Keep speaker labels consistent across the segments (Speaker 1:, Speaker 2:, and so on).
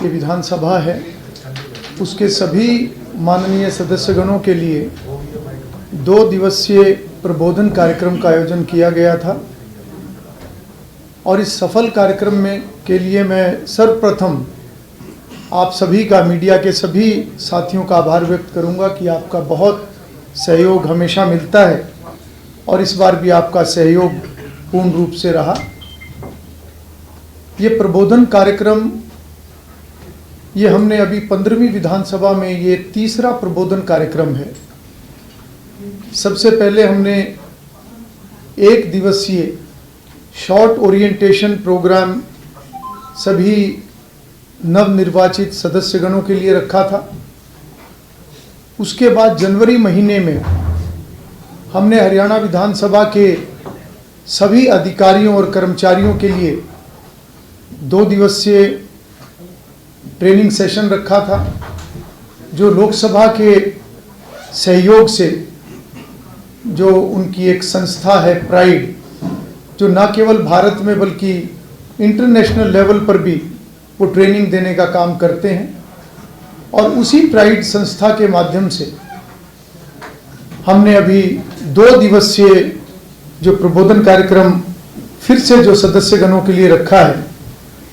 Speaker 1: ये विधानसभा है उसके सभी माननीय सदस्यगणों के लिए 2 दिवसीय प्रबोधन कार्यक्रम का आयोजन किया गया था और इस सफल कार्यक्रम में के लिए मैं सर्वप्रथम आप सभी का, मीडिया के सभी साथियों का आभार व्यक्त करूंगा कि आपका बहुत सहयोग हमेशा मिलता है और इस बार भी आपका सहयोग पूर्ण रूप से रहा। ये प्रबोधन कार्यक्रम ये हमने अभी 15वीं विधानसभा में ये तीसरा प्रबोधन कार्यक्रम है। सबसे पहले हमने 1 दिवसीय शॉर्ट ओरिएंटेशन प्रोग्राम सभी नवनिर्वाचित सदस्यगणों के लिए रखा था। उसके बाद जनवरी महीने में हमने हरियाणा विधानसभा के सभी अधिकारियों और कर्मचारियों के लिए 2 दिवसीय ट्रेनिंग सेशन रखा था, जो लोकसभा के सहयोग से जो उनकी एक संस्था है प्राइड, जो न केवल भारत में बल्कि इंटरनेशनल लेवल पर भी वो ट्रेनिंग देने का काम करते हैं। और उसी प्राइड संस्था के माध्यम से हमने अभी 2 दिवसीय जो प्रबोधन कार्यक्रम फिर से जो सदस्यगणों के लिए रखा है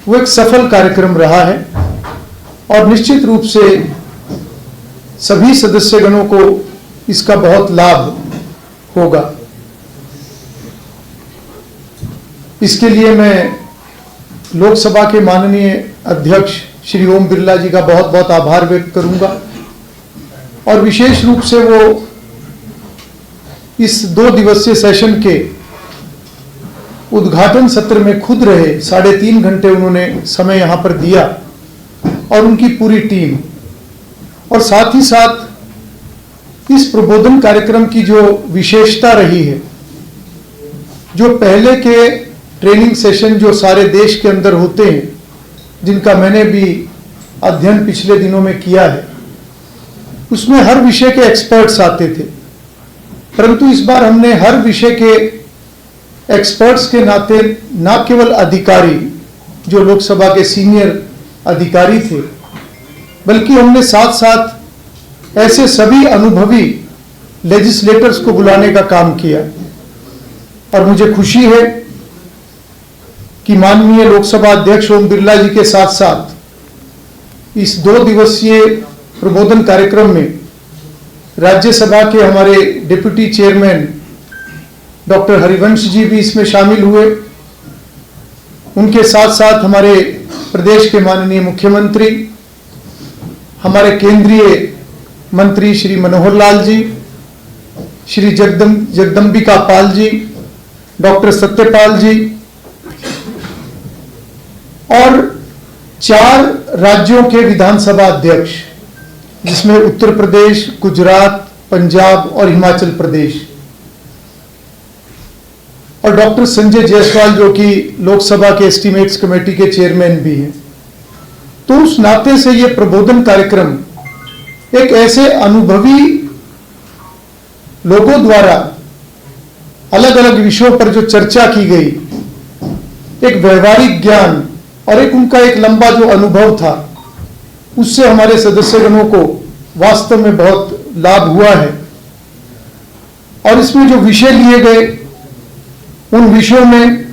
Speaker 1: वो एक सफल कार्यक्रम रहा है और निश्चित रूप से सभी सदस्यगणों को इसका बहुत लाभ होगा। इसके लिए मैं लोकसभा के माननीय अध्यक्ष श्री ओम बिरला जी का बहुत बहुत आभार व्यक्त करूंगा और विशेष रूप से वो इस 2 दिवसीय सेशन के उद्घाटन सत्र में खुद रहे। 3.5 घंटे उन्होंने समय यहाँ पर दिया और उनकी पूरी टीम, और साथ ही साथ इस प्रबोधन कार्यक्रम की जो विशेषता रही है, जो पहले के ट्रेनिंग सेशन जो सारे देश के अंदर होते हैं, जिनका मैंने भी अध्ययन पिछले दिनों में किया है, उसमें हर विषय के एक्सपर्ट्स आते थे, परंतु इस बार हमने हर विषय के एक्सपर्ट्स के नाते न केवल अधिकारी जो लोकसभा के सीनियर अधिकारी थे, बल्कि हमने साथ साथ ऐसे सभी अनुभवी लेजिस्लेटर्स को बुलाने का काम किया। और मुझे खुशी है कि माननीय लोकसभा अध्यक्ष ओम बिरला जी के साथ साथ इस 2 दिवसीय प्रबोधन कार्यक्रम में राज्यसभा के हमारे deputy chairman doctor Harivansh ji भी इसमें शामिल हुए। उनके साथ साथ हमारे प्रदेश के माननीय मुख्यमंत्री, हमारे केंद्रीय मंत्री श्री मनोहर लाल जी, श्री जगदम्बिका पाल जी, डॉक्टर सत्यपाल जी और 4 राज्यों के विधानसभा अध्यक्ष, जिसमें उत्तर प्रदेश, गुजरात, पंजाब और हिमाचल प्रदेश, और डॉक्टर संजय जायसवाल जो कि लोकसभा के एस्टीमेट्स कमेटी के चेयरमैन भी हैं। तो उस नाते से ये प्रबोधन कार्यक्रम एक ऐसे अनुभवी लोगों द्वारा अलग अलग विषयों पर जो चर्चा की गई, एक व्यवहारिक ज्ञान और एक उनका एक लंबा जो अनुभव था, उससे हमारे सदस्यगणों को वास्तव में बहुत लाभ हुआ है। और इसमें जो विषय लिए गए, उन विषयों में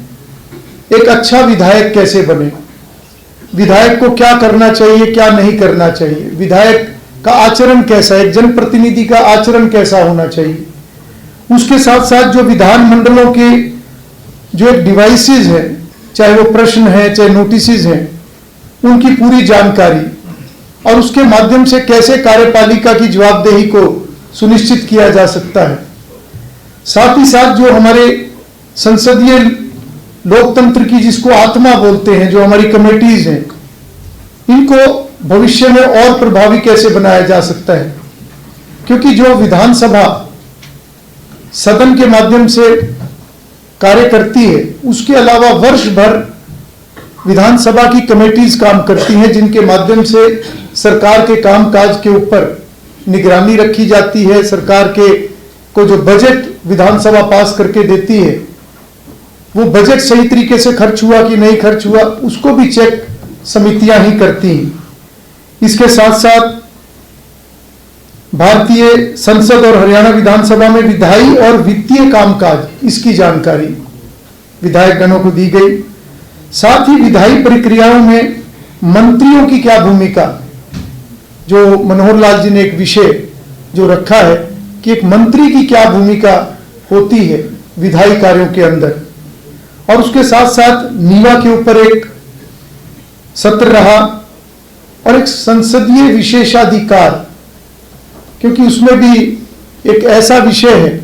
Speaker 1: एक अच्छा विधायक कैसे बने, विधायक को क्या करना चाहिए, क्या नहीं करना चाहिए, विधायक का आचरण कैसा है, एक जनप्रतिनिधि का आचरण कैसा होना चाहिए, उसके साथ साथ जो विधानमंडलों के जो एक डिवाइसेस है, चाहे वो प्रश्न है चाहे नोटिसेस हैं, उनकी पूरी जानकारी और उसके माध्यम से कैसे कार्यपालिका की जवाबदेही को सुनिश्चित किया जा सकता है। साथ ही साथ जो हमारे संसदीय लोकतंत्र की जिसको आत्मा बोलते हैं, जो हमारी कमेटीज हैं, इनको भविष्य में और प्रभावी कैसे बनाया जा सकता है, क्योंकि जो विधानसभा सदन के माध्यम से कार्य करती है, उसके अलावा वर्ष भर विधानसभा की कमेटीज काम करती हैं, जिनके माध्यम से सरकार के कामकाज के ऊपर निगरानी रखी जाती है। सरकार के को जो बजट विधानसभा पास करके देती है, वो बजट सही तरीके से खर्च हुआ कि नहीं खर्च हुआ, उसको भी चेक समितियां ही करती हैं। इसके साथ साथ भारतीय संसद और हरियाणा विधानसभा में विधायी और वित्तीय कामकाज इसकी जानकारी विधायक गणों को दी गई। साथ ही विधायी प्रक्रियाओं में मंत्रियों की क्या भूमिका, जो मनोहर लाल जी ने एक विषय जो रखा है कि एक मंत्री की क्या भूमिका होती है विधायी कार्यों के अंदर, और उसके साथ साथ नीवा के ऊपर एक सत्र रहा और एक संसदीय विशेषाधिकार, क्योंकि उसमें भी एक ऐसा विषय है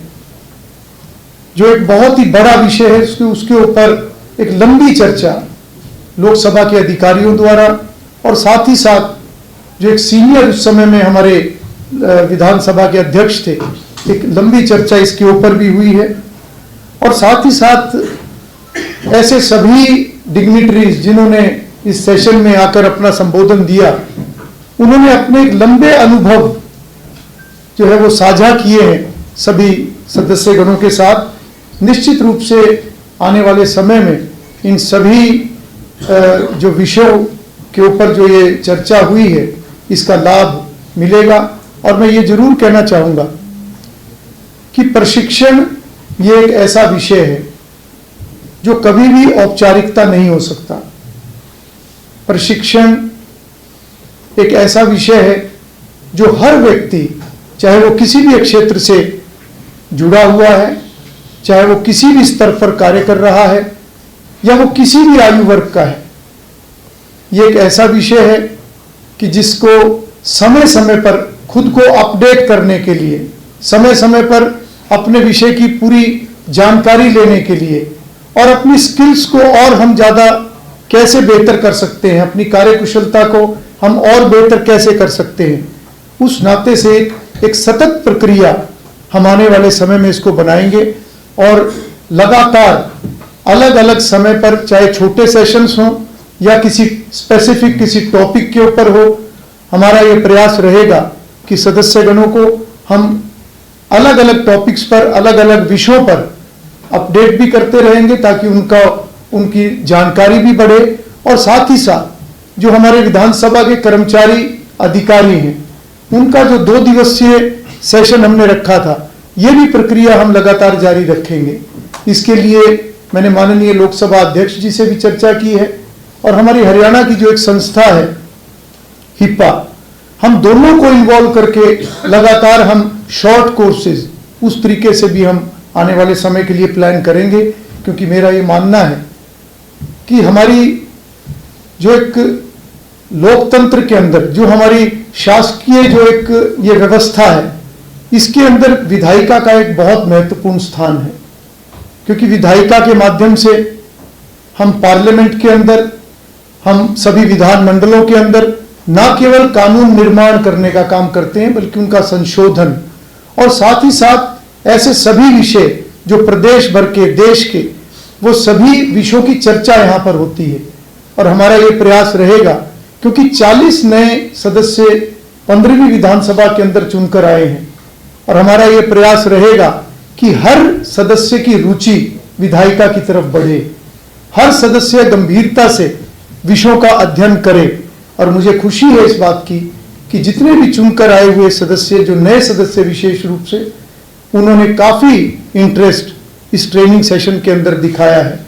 Speaker 1: जो एक बहुत ही बड़ा विषय है, उसके ऊपर एक लंबी चर्चा लोकसभा के अधिकारियों द्वारा और साथ ही साथ जो एक सीनियर उस समय में हमारे विधानसभा के अध्यक्ष थे, एक लंबी चर्चा इसके ऊपर भी हुई है। और साथ ही साथ ऐसे सभी डिग्निटरीज जिन्होंने इस सेशन में आकर अपना संबोधन दिया, उन्होंने अपने एक लंबे अनुभव जो है वो साझा किए हैं सभी सदस्यगणों के साथ। निश्चित रूप से आने वाले समय में इन सभी जो विषयों के ऊपर जो ये चर्चा हुई है इसका लाभ मिलेगा। और मैं ये जरूर कहना चाहूँगा कि प्रशिक्षण ये एक ऐसा विषय है जो कभी भी औपचारिकता नहीं हो सकता। प्रशिक्षण एक ऐसा विषय है जो हर व्यक्ति, चाहे वो किसी भी क्षेत्र से जुड़ा हुआ है, चाहे वो किसी भी स्तर पर कार्य कर रहा है या वो किसी भी आयु वर्ग का है, ये एक ऐसा विषय है कि जिसको समय समय पर खुद को अपडेट करने के लिए, समय समय पर अपने विषय की पूरी जानकारी लेने के लिए और अपनी स्किल्स को और हम ज़्यादा कैसे बेहतर कर सकते हैं, अपनी कार्यकुशलता को हम और बेहतर कैसे कर सकते हैं, उस नाते से एक सतत प्रक्रिया हम आने वाले समय में इसको बनाएंगे। और लगातार अलग अलग समय पर, चाहे छोटे सेशंस हों या किसी स्पेसिफिक किसी टॉपिक के ऊपर हो, हमारा ये प्रयास रहेगा कि सदस्यगणों को हम अलग अलग टॉपिक्स पर, अलग अलग विषयों पर अपडेट भी करते रहेंगे ताकि उनकी जानकारी भी बढ़े। और साथ ही साथ जो हमारे विधानसभा के कर्मचारी अधिकारी हैं, उनका जो 2 दिवसीय सेशन हमने रखा था, ये भी प्रक्रिया हम लगातार जारी रखेंगे। इसके लिए मैंने माननीय लोकसभा अध्यक्ष जी से भी चर्चा की है और हमारी हरियाणा की जो एक संस्था है हिप्पा, हम दोनों को इन्वॉल्व करके लगातार हम शॉर्ट कोर्सेज उस तरीके से भी हम आने वाले समय के लिए प्लान करेंगे। क्योंकि मेरा ये मानना है कि हमारी जो एक लोकतंत्र के अंदर जो हमारी शासकीय जो एक ये व्यवस्था है, इसके अंदर विधायिका का एक बहुत महत्वपूर्ण स्थान है। क्योंकि विधायिका के माध्यम से हम पार्लियामेंट के अंदर, हम सभी विधान मंडलों के अंदर न केवल कानून निर्माण करने का काम करते हैं बल्कि उनका संशोधन और साथ ही साथ ऐसे सभी विषय जो प्रदेश भर के, देश के, वो सभी विषयों की चर्चा यहाँ पर होती है। और हमारा ये प्रयास रहेगा, क्योंकि 40 नए सदस्य 15वीं विधानसभा के अंदर चुनकर आए हैं, और हमारा ये प्रयास रहेगा कि हर सदस्य की रुचि विधायिका की तरफ बढ़े, हर सदस्य गंभीरता से विषयों का अध्ययन करे। और मुझे खुशी है इस बात की कि जितने भी चुनकर आए हुए सदस्य, जो नए सदस्य विशेष रूप से, उन्होंने काफ़ी इंटरेस्ट इस ट्रेनिंग सेशन के अंदर दिखाया है।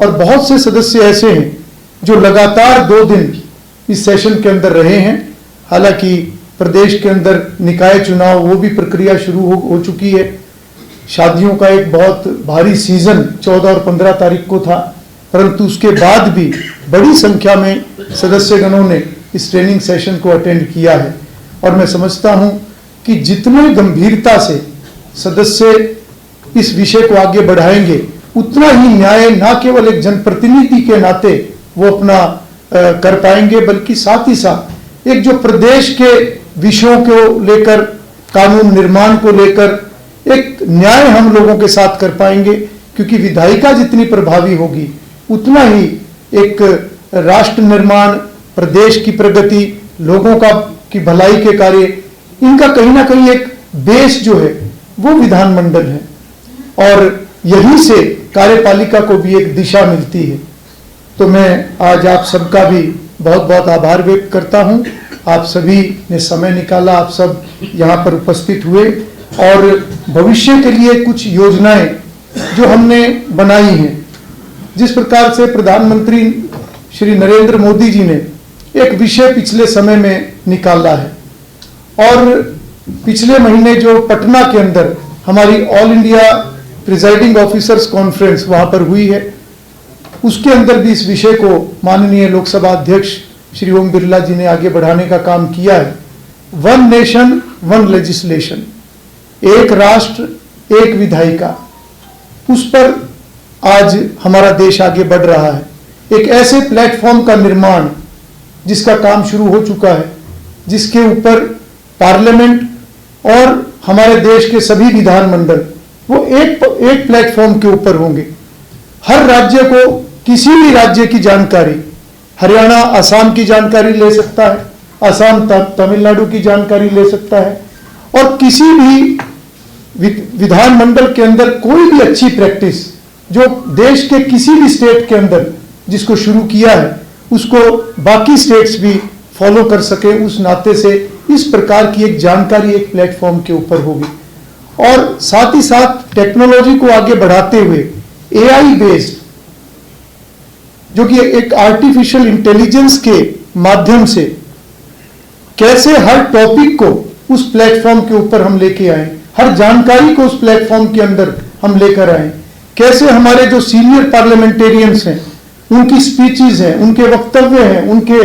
Speaker 1: और बहुत से सदस्य ऐसे हैं जो लगातार 2 दिन इस सेशन के अंदर रहे हैं। हालांकि प्रदेश के अंदर निकाय चुनाव वो भी प्रक्रिया शुरू हो चुकी है, शादियों का एक बहुत भारी सीजन 14 और 15 तारीख को था, परंतु उसके बाद भी बड़ी संख्या में सदस्यगणों ने इस ट्रेनिंग सेशन को अटेंड किया है। और मैं समझता हूं कि जितने गंभीरता से सदस्य इस विषय को आगे बढ़ाएंगे, उतना ही न्याय न केवल एक जनप्रतिनिधि के नाते वो अपना कर पाएंगे, बल्कि साथ ही साथ एक जो प्रदेश के विषयों को लेकर, कानून निर्माण को लेकर एक न्याय हम लोगों के साथ कर पाएंगे। क्योंकि विधायिका जितनी प्रभावी होगी, उतना ही एक राष्ट्र निर्माण, प्रदेश की प्रगति, लोगों की भलाई के कार्य, इनका कहीं ना कहीं एक बेस जो है वो विधानमंडल है, और यहीं से कार्यपालिका को भी एक दिशा मिलती है। तो मैं आज आप सबका भी बहुत बहुत आभार व्यक्त करता हूं आप सभी ने समय निकाला, आप सब यहाँ पर उपस्थित हुए और भविष्य के लिए कुछ योजनाएं जो हमने बनाई हैं, जिस प्रकार से प्रधानमंत्री श्री नरेंद्र मोदी जी ने एक विषय पिछले समय में निकाला है और पिछले महीने जो पटना के अंदर हमारी all India presiding officers conference वहां पर हुई है, उसके अंदर भी इस विषय को माननीय लोकसभा अध्यक्ष श्री ओम बिरला जी ने आगे बढ़ाने का काम किया है। वन नेशन वन लेजिस्लेशन, एक राष्ट्र एक विधायिका, उस पर आज हमारा देश आगे बढ़ रहा है। एक ऐसे प्लेटफॉर्म का निर्माण जिसका काम शुरू हो चुका है, जिसके ऊपर पार्लियामेंट और हमारे देश के सभी विधानमंडल वो एक प्लेटफॉर्म के ऊपर होंगे। हर राज्य को किसी भी राज्य की जानकारी, हरियाणा असम की जानकारी ले सकता है, असम तमिलनाडु की जानकारी ले सकता है और किसी भी विधानमंडल के अंदर कोई भी अच्छी प्रैक्टिस जो देश के किसी भी स्टेट के अंदर जिसको शुरू किया है उसको बाकी स्टेट्स भी फॉलो कर सके। उस नाते से इस प्रकार की एक जानकारी एक प्लेटफॉर्म के ऊपर होगी और साथ ही साथ टेक्नोलॉजी को आगे बढ़ाते हुए एआई बेस्ड, जो कि एक आर्टिफिशियल इंटेलिजेंस के माध्यम से कैसे हर टॉपिक को उस प्लेटफॉर्म के ऊपर हम लेके आए, हर जानकारी को उस प्लेटफॉर्म के अंदर हम लेकर आए, कैसे हमारे जो सीनियर पार्लियामेंटेरियंस हैं उनकी स्पीचेस हैं, उनके वक्तव्य हैं, उनके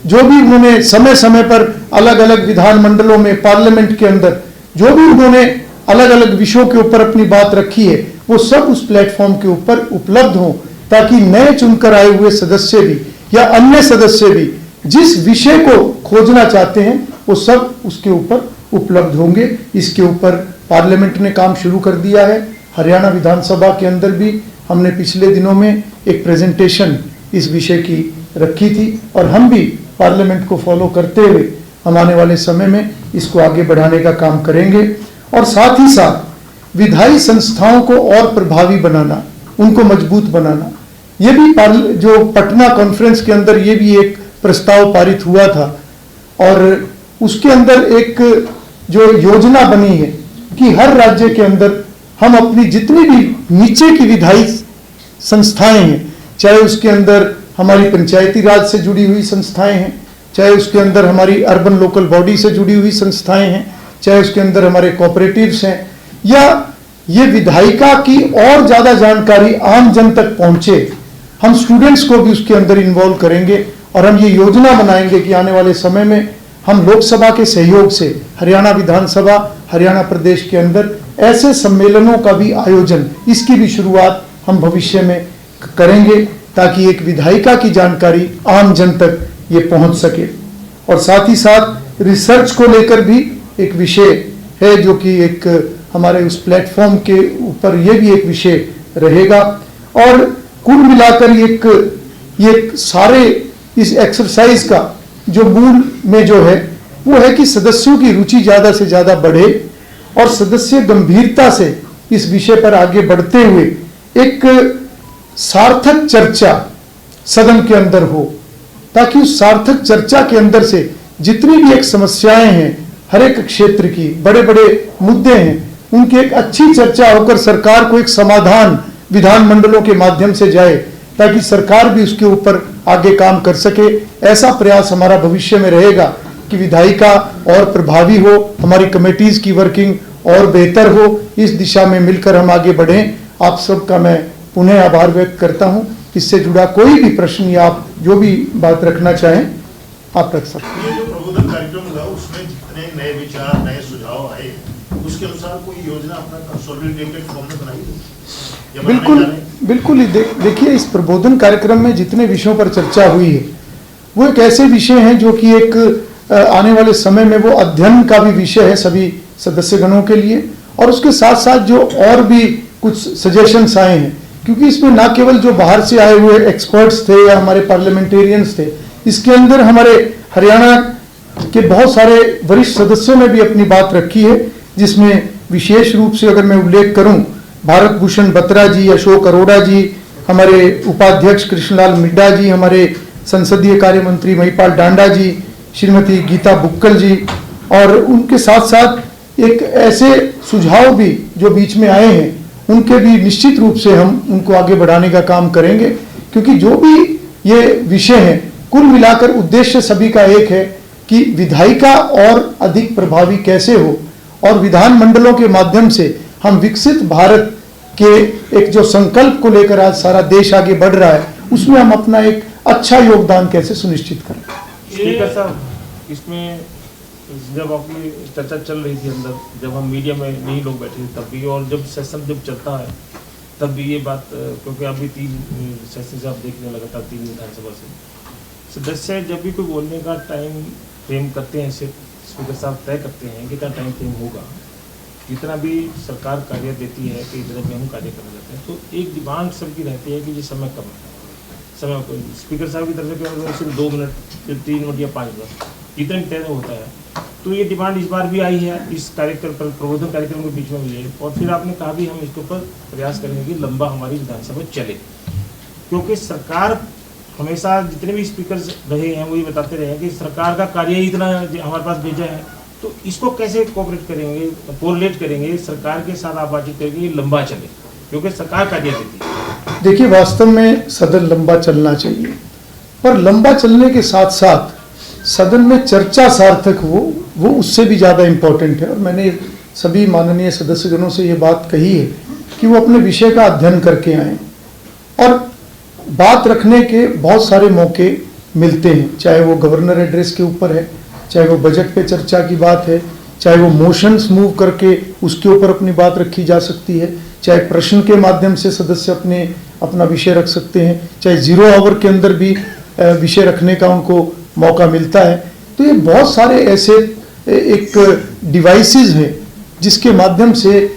Speaker 1: जो भी उन्होंने समय समय पर अलग अलग विधानमंडलों में पार्लियामेंट के अंदर जो भी उन्होंने अलग अलग विषयों के ऊपर अपनी बात रखी है वो सब उस प्लेटफॉर्म के ऊपर उपलब्ध हो, ताकि नए चुनकर आए हुए सदस्य भी या अन्य सदस्य भी जिस विषय को खोजना चाहते हैं वो सब उसके ऊपर उपलब्ध होंगे। इसके ऊपर पार्लियामेंट ने काम शुरू कर दिया है। हरियाणा विधानसभा के अंदर भी हमने पिछले दिनों में एक प्रेजेंटेशन इस विषय की रखी थी और हम भी पार्लियामेंट को फॉलो करते हुए हम आने वाले समय में इसको आगे बढ़ाने का काम करेंगे और साथ ही साथ विधायी संस्थाओं को और प्रभावी बनाना, उनको मजबूत बनाना। ये भी जो पटना कॉन्फ्रेंस के अंदर ये भी एक प्रस्ताव पारित हुआ था और उसके अंदर एक जो योजना बनी है कि हर राज्य के अंदर हम अपनी जितनी भी नीचे की विधायी संस्थाएं हैं, चाहे उसके अंदर हमारी पंचायती राज से जुड़ी हुई संस्थाएं हैं, चाहे उसके अंदर हमारी अर्बन लोकल बॉडी से जुड़ी हुई संस्थाएं हैं, चाहे उसके अंदर हमारे कोऑपरेटिव्स हैं, या ये विधायिका की और ज्यादा जानकारी आम जन तक पहुंचे, हम स्टूडेंट्स को भी उसके अंदर इन्वॉल्व करेंगे और हम ये योजना बनाएंगे कि आने वाले समय में हम लोकसभा के सहयोग से हरियाणा विधानसभा, हरियाणा प्रदेश के अंदर ऐसे सम्मेलनों का भी आयोजन, इसकी भी शुरुआत हम भविष्य में करेंगे ताकि एक विधायिका की जानकारी आम जन तक ये पहुंच सके। और साथ ही साथ रिसर्च को लेकर भी एक विषय है जो कि एक हमारे उस प्लेटफॉर्म के ऊपर ये भी एक विषय रहेगा और कुल मिलाकर ये सारे इस एक्सरसाइज का जो मूल में जो है वो है कि सदस्यों की रुचि ज्यादा से ज्यादा बढ़े और सदस्य गंभीरता से इस विषय पर आगे बढ़ते हुए एक सार्थक चर्चा सदन के अंदर हो, ताकि उस सार्थक चर्चा के अंदर से जितनी भी एक समस्याएं हैं, हर एक क्षेत्र की बड़े बड़े मुद्दे हैं, उनकी एक अच्छी चर्चा होकर सरकार को एक समाधान विधानमंडलों के माध्यम से जाए, ताकि सरकार भी उसके ऊपर आगे काम कर सके। ऐसा प्रयास हमारा भविष्य में रहेगा कि विधायिका और प्रभावी हो, हमारी कमेटीज की वर्किंग और बेहतर हो, इस दिशा में मिलकर हम आगे बढ़ें। आप सबका मैं पुनः आभार व्यक्त करता हूं। इससे जुड़ा कोई भी प्रश्न या आप जो भी बात रखना चाहें आप रख सकते हैं।
Speaker 2: ये जो प्रबोधन कार्यक्रम हुआ उसमें जितने नए विचार, नए सुझाव आए, उसके अनुसार कोई योजना अपना कंसोलिडेटेड फॉर्म में बनाई?
Speaker 1: बिल्कुल देखिए, इस प्रबोधन कार्यक्रम में जितने विषयों पर चर्चा हुई है वो एक ऐसे विषय हैं जो कि एक आने वाले समय में वो अध्ययन का भी विषय है सभी सदस्यगणों के लिए, और उसके साथ साथ जो और भी कुछ सजेशंस आए हैं, क्योंकि इसमें ना केवल जो बाहर से आए हुए एक्सपर्ट्स थे या हमारे पार्लियामेंटेरियंस थे, इसके अंदर हमारे हरियाणा के बहुत सारे वरिष्ठ सदस्यों ने भी अपनी बात रखी है, जिसमें विशेष रूप से अगर मैं उल्लेख करूं, भारत भूषण बत्रा जी, अशोक अरोड़ा जी, हमारे उपाध्यक्ष कृष्णलाल मिड्डा जी, हमारे संसदीय कार्य मंत्री महिपाल डांडा जी, श्रीमती गीता बुक्कल जी, और उनके साथ साथ एक ऐसे सुझाव भी जो बीच में आए हैं, उनके भी निश्चित रूप से हम उनको आगे बढ़ाने का काम करेंगे, क्योंकि जो भी ये विषय है, कुल मिलाकर उद्देश्य सभी का एक है कि विधायिका और अधिक प्रभावी कैसे हो, और विधान मंडलों के माध्यम से हम विकसित भारत के एक जो संकल्प को लेकर आज सारा देश आगे बढ़ रहा है, उसमें हम अपना एक अच्छा योगदान कैसे सुनिश्चित करें।
Speaker 3: स्पीकर साहब, इसमें जब आपकी चर्चा चल रही थी अंदर, जब हम मीडिया में नहीं लोग बैठे थे तब भी, और जब सेशन जब चलता है तब भी ये बात, क्योंकि अभी 3 सेशन से आप देखने लगातार 3 विधानसभा से सदस्य जब भी कोई बोलने का टाइम फ्रेम करते हैं, स्पीकर साहब तय करते हैं कितना टाइम फ्रेम होगा, जितना भी सरकार कार्य देती है कि इधर में हम कार्य करने जाते हैं, तो एक डिमांड सबकी रहती है कि ये समय कम है, समय को स्पीकर साहब की तरफ से सिर्फ 2 मिनट, फिर 3 मिनट या 5 मिनट, जितना भी तय होता है। तो ये डिमांड इस बार भी आई है, इस कार्यक्रम पर प्रबोधन कार्यक्रम के बीच में मिली है, और फिर आपने कहा भी हम इसके ऊपर प्रयास करेंगे कि लंबा हमारी विधानसभा चले, क्योंकि सरकार हमेशा जितने भी स्पीकर रहे हैं वो ये बताते रहे हैं कि सरकार का कार्य ही इतना हमारे पास भेजा है, तो इसको कैसे कोऑपरेट करेंगे, कोरिलेट करेंगे सरकार के साथ, आप बातचीत करेंगे ये लंबा चले, क्योंकि सरकार कार्य देती है।
Speaker 1: देखिए, वास्तव में सदन लंबा चलना चाहिए, पर लंबा चलने के साथ साथ सदन में चर्चा सार्थक हो, वो उससे भी ज़्यादा इम्पोर्टेंट है। और मैंने सभी माननीय सदस्यगणों से ये बात कही है कि वो अपने विषय का अध्ययन करके आएँ, और बात रखने के बहुत सारे मौके मिलते हैं, चाहे वो गवर्नर एड्रेस के ऊपर है, चाहे वो बजट पे चर्चा की बात है, चाहे वो मोशंस मूव करके उसके ऊपर अपनी बात रखी जा सकती है, चाहे प्रश्न के माध्यम से सदस्य अपना विषय रख सकते हैं, चाहे 0 आवर के अंदर भी विषय रखने का उनको मौका मिलता है। तो ये बहुत सारे ऐसे एक डिवाइसेस हैं जिसके माध्यम से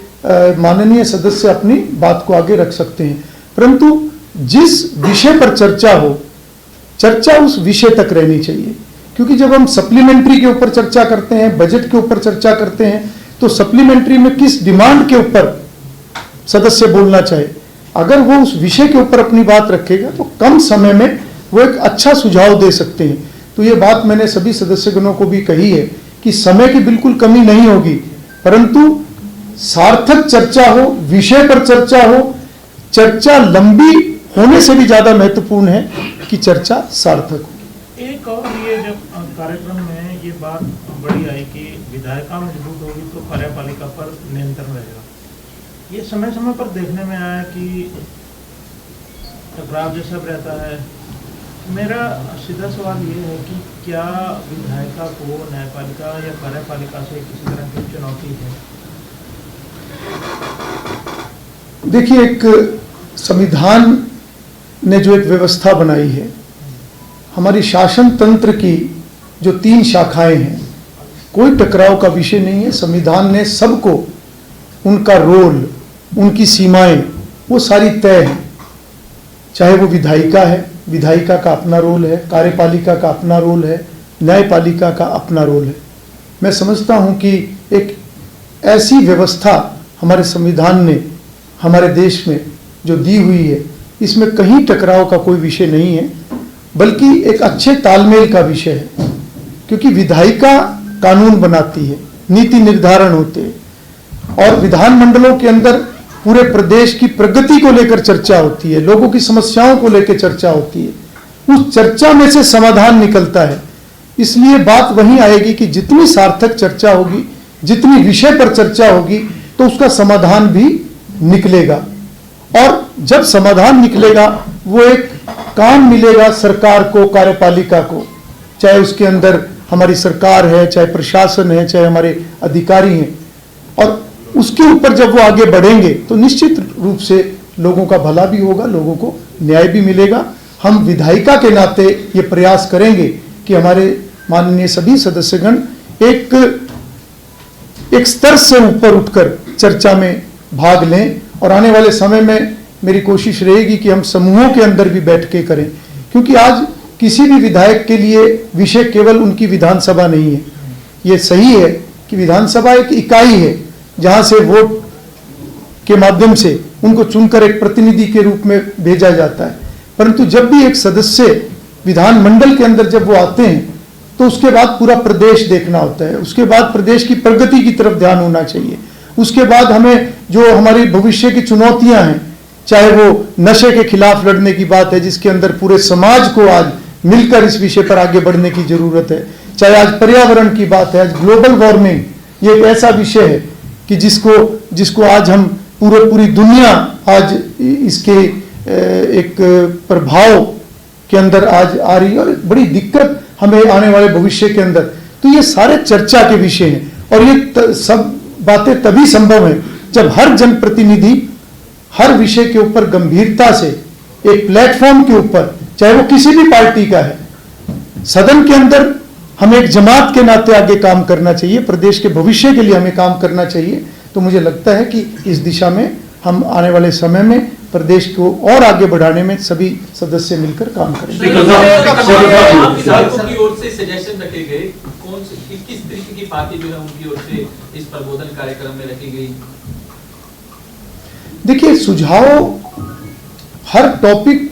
Speaker 1: माननीय सदस्य अपनी बात को आगे रख सकते हैं, परंतु जिस विषय पर चर्चा हो, चर्चा उस विषय तक रहनी चाहिए। क्योंकि जब हम सप्लीमेंट्री के ऊपर चर्चा करते हैं, बजट के ऊपर चर्चा करते हैं, तो सप्लीमेंट्री में किस डिमांड के ऊपर सदस्य बोलना चाहे, अगर वो उस विषय के ऊपर अपनी बात रखेगा तो कम समय में वो एक अच्छा सुझाव दे सकते हैं। तो ये बात मैंने सभी सदस्यगणों को भी कही है कि समय की बिल्कुल कमी नहीं होगी, परंतु सार्थक चर्चा हो, विषय पर चर्चा हो। चर्चा लंबी होने से भी ज्यादा महत्वपूर्ण है कि चर्चा सार्थक हो।
Speaker 4: एक और ये जब कार्यक्रम में ये बात बड़ी आई कि विधायिका मजबूत होगी तो कार्यपालिका पर नियंत्रण रहेगा, ये समय समय पर देखने में आया कि टकराव जैसा रहता है। मेरा सीधा सवाल ये है कि क्या विधायिका को न्यायपालिका या कार्यपालिका से किसी तरह की चुनौती है?
Speaker 1: देखिए, एक संविधान ने जो एक व्यवस्था बनाई है, हमारी शासन तंत्र की जो 3 शाखाएं हैं, कोई टकराव का विषय नहीं है। संविधान ने सबको उनका रोल, उनकी सीमाएं वो सारी तय हैं। चाहे वो विधायिका है, विधायिका का अपना रोल है, कार्यपालिका का अपना रोल है, न्यायपालिका का अपना रोल है। मैं समझता हूं कि एक ऐसी व्यवस्था हमारे संविधान ने हमारे देश में जो दी हुई है, इसमें कहीं टकराव का कोई विषय नहीं है, बल्कि एक अच्छे तालमेल का विषय है। क्योंकि विधायिका कानून बनाती है, नीति निर्धारण होते हैं, और विधान मंडलों के अंदर पूरे प्रदेश की प्रगति को लेकर चर्चा होती है, लोगों की समस्याओं को लेकर चर्चा होती है। उस चर्चा में से समाधान निकलता है। इसलिए बात वहीं आएगी कि जितनी सार्थक चर्चा होगी, जितनी विषय पर चर्चा होगी, तो उसका समाधान भी निकलेगा। और जब समाधान निकलेगा, वो एक काम मिलेगा सरकार को, कार्यपालिका को, चाहे उसके अंदर हमारी सरकार है, चाहे प्रशासन है, चाहे हमारे अधिकारी हैं, और उसके ऊपर जब वो आगे बढ़ेंगे तो निश्चित रूप से लोगों का भला भी होगा, लोगों को न्याय भी मिलेगा। हम विधायिका के नाते ये प्रयास करेंगे कि हमारे माननीय सभी सदस्यगण एक स्तर से ऊपर उठकर चर्चा में भाग लें, और आने वाले समय में मेरी कोशिश रहेगी कि हम समूहों के अंदर भी बैठ के करें। क्योंकि आज किसी भी विधायक के लिए विषय केवल उनकी विधानसभा नहीं है। ये सही है कि विधानसभा एक इकाई है जहां से वोट के माध्यम से उनको चुनकर एक प्रतिनिधि के रूप में भेजा जाता है, परंतु जब भी एक सदस्य विधानमंडल के अंदर जब वो आते हैं, तो उसके बाद पूरा प्रदेश देखना होता है, उसके बाद प्रदेश की प्रगति की तरफ ध्यान होना चाहिए, उसके बाद हमें जो हमारी भविष्य की चुनौतियां हैं, चाहे वो नशे के खिलाफ लड़ने की बात है जिसके अंदर पूरे समाज को आज मिलकर इस विषय पर आगे बढ़ने की जरूरत है, चाहे आज पर्यावरण की बात है, आज ग्लोबल वार्मिंग ये एक ऐसा विषय है कि जिसको आज हम पूरी दुनिया आज इसके एक प्रभाव के अंदर आज आ रही है और एक बड़ी दिक्कत हमें आने वाले भविष्य के अंदर। तो ये सारे चर्चा के विषय हैं और ये सब बातें तभी संभव है जब हर जनप्रतिनिधि हर विषय के ऊपर गंभीरता से एक प्लेटफॉर्म के ऊपर, चाहे वो किसी भी पार्टी का है, सदन के अंदर हमें एक जमात के नाते आगे काम करना चाहिए, प्रदेश के भविष्य के लिए हमें काम करना चाहिए। तो मुझे लगता है कि इस दिशा में हम आने वाले समय में प्रदेश को और आगे बढ़ाने में सभी सदस्य मिलकर काम करेंगे।
Speaker 5: विधायकों की ओर से सजेशन रखे गए, कौन से किस तरीके की बातें जो है उनकी ओर से इस प्रबोधन कार्यक्रम में रखी गई?
Speaker 1: देखिए, सुझाव हर टॉपिक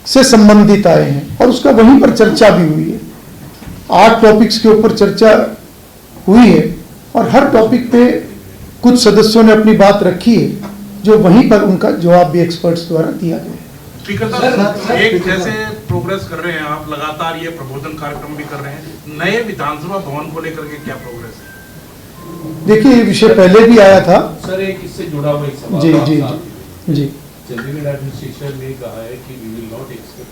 Speaker 1: से संबंधित आए हैं और उसका वहीं पर चर्चा भी हुई है। 8 टॉपिक्स के ऊपर चर्चा हुई है और हर टॉपिक पे कुछ सदस्यों ने अपनी बात रखी है जो वहीं पर उनका जवाब भी एक्सपर्ट्स द्वारा दिया गया है।
Speaker 6: स्पीकर साहब, एक जैसे प्रोग्रेस कर रहे हैं आप, लगातार ये प्रबोधन कार्यक्रम भी कर रहे हैं, नए विधानसभा भवन को लेकर के क्या प्रोग्रेस है?
Speaker 1: देखिए, ये विषय पहले भी आया था।
Speaker 7: सर, एक इससे जुड़ा हुआ एक सवाल
Speaker 1: जी
Speaker 7: था
Speaker 1: जी
Speaker 7: आपसे।
Speaker 1: जी
Speaker 7: चंडीगढ़ एडमिनिस्ट्रेशन ने कहा है कि we will not accept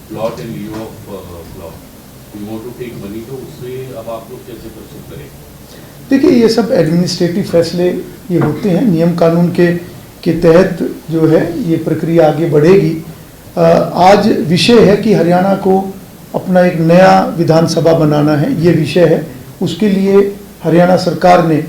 Speaker 7: plot in lieu of plot, we want to take money. तो उससे अब आप लोग कैसे प्रस्तुत करें?
Speaker 1: देखिए, ये सब एडमिनिस्ट्रेटिव फैसले ये होते हैं, नियम कानून के तहत जो है ये प्रक्रिया आगे बढ़ेगी। आज विषय है कि हरियाणा को अपना एक नया विधानसभा बनाना है, ये विषय है। उसके लिए हरियाणा सरकार ने